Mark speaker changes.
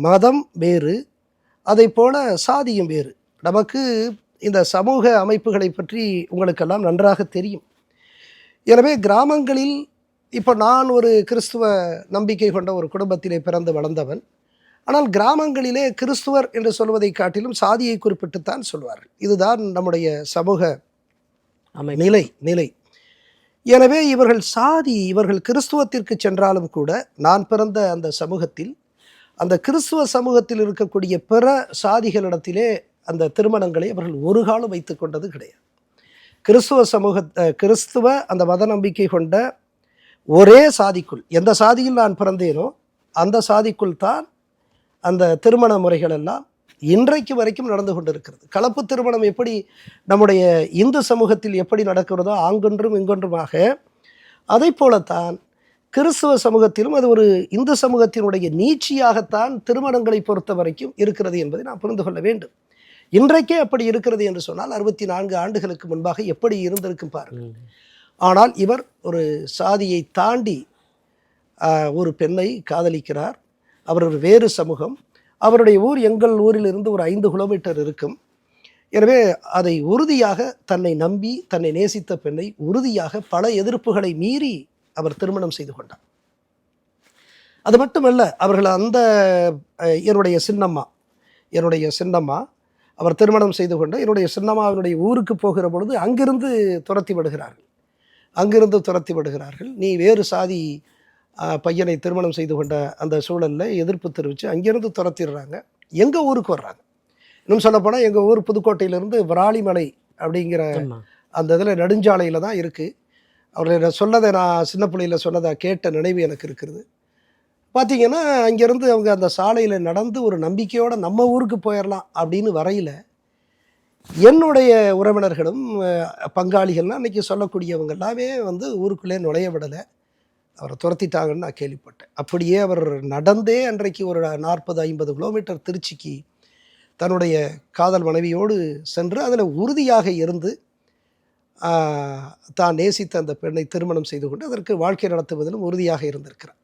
Speaker 1: மதம் வேறு, அதை போல சாதியும் வேறு. நமக்கு இந்த சமூக அமைப்புகளை பற்றி உங்களுக்கெல்லாம் நன்றாக தெரியும். எனவே கிராமங்களில் இப்போ நான் ஒரு கிறிஸ்துவ நம்பிக்கை கொண்ட ஒரு குடும்பத்திலே பிறந்து வளர்ந்தவன். ஆனால் கிராமங்களிலே கிறிஸ்துவர் என்று சொல்வதை காட்டிலும் சாதியை குறிப்பிட்டுத்தான் சொல்வார்கள். இதுதான் நம்முடைய சமூக நிலை நிலை. எனவே இவர்கள் கிறிஸ்துவத்திற்கு சென்றாலும் கூட நான் பிறந்த அந்த சமூகத்தில், அந்த கிறிஸ்துவ சமூகத்தில் இருக்கக்கூடிய பிற சாதிகளிடத்திலே அந்த திருமணங்களை அவர்கள் ஒரு காலம் வைத்து கொண்டது கிடையாது. கிறிஸ்துவ அந்த மத நம்பிக்கை கொண்ட ஒரே சாதிக்குள், எந்த சாதியில் நான் பிறந்தேனோ அந்த சாதிக்குள் தான் அந்த திருமண முறைகள் எல்லாம் இன்றைக்கு வரைக்கும் நடந்து கொண்டிருக்கிறது. கலப்பு திருமணம் எப்படி நம்முடைய இந்து சமூகத்தில் எப்படி நடக்கிறதோ ஆங்கொன்றும் இங்கொன்றுமாக, அதை போலத்தான் கிறிஸ்துவ சமூகத்திலும் அது ஒரு இந்து சமூகத்தினுடைய நீட்சியாகத்தான் திருமணங்களை பொறுத்த வரைக்கும் இருக்கிறது என்பதை நாம் புரிந்து கொள்ள வேண்டும். இன்றைக்கே அப்படி இருக்கிறது என்று சொன்னால் 64 ஆண்டுகளுக்கு முன்பாக எப்படி இருந்திருக்கும் பாருங்கள். ஆனால் இவர் ஒரு சாதியை தாண்டி ஒரு பெண்ணை காதலிக்கிறார். அவர் ஒரு வேறு சமூகம். அவருடைய ஊர் எங்கள் ஊரிலிருந்து ஒரு 5 கிலோமீட்டர் இருக்கும். எனவே அதை உறுதியாக தன்னை நம்பி தன்னை நேசித்த பெண்ணை உறுதியாக பல எதிர்ப்புகளை மீறி அவர் திருமணம் செய்து கொண்டார். அது மட்டுமல்ல, அவர்கள் என்னுடைய சின்னம்மா அவர் திருமணம் செய்து கொண்ட என்னுடைய சின்னம்மாவினுடைய ஊருக்கு போகிற பொழுது அங்கிருந்து துரத்தி விடுகிறார்கள். நீ வேறு சாதி பையனை திருமணம் செய்து கொண்ட அந்த சூழலில் எதிர்ப்பு தெரிவித்து அங்கிருந்து துரத்திடுறாங்க. எங்கள் ஊருக்கு வர்றாங்க. இன்னும் சொல்லப்போனால் எங்கள் ஊர் புதுக்கோட்டையிலேருந்து விராலிமலை அப்படிங்கிற அந்த இதில் நெடுஞ்சாலையில் தான் இருக்குது. அவர்களை சொன்னதை நான் சின்ன பிள்ளையில் சொன்னதை கேட்ட நினைவு எனக்கு இருக்கிறது. பார்த்திங்கன்னா அங்கேருந்து அவங்க அந்த சாலையில் நடந்து ஒரு நம்பிக்கையோடு நம்ம ஊருக்கு போயிடலாம் அப்படின்னு வரையில் என்னுடைய உறவினர்களும் பங்காளிகள்லாம் அன்றைக்கி சொல்லக்கூடியவங்க எல்லாமே ஊருக்குள்ளே நுழைய விடலை, அவரை துரத்திட்டாங்கன்னு நான் கேள்விப்பட்டேன். அப்படியே அவர் நடந்தே அன்றைக்கு ஒரு 40-50 கிலோமீட்டர் திருச்சிக்கு தன்னுடைய காதல் மனைவியோடு சென்று அதில் உறுதியாக இருந்து தான் நேசித்த அந்த பெண்ணை திருமணம் செய்து கொண்டு அதற்கு வாழ்க்கை நடத்துவதிலும் உறுதியாக இருந்திருக்கிறார்.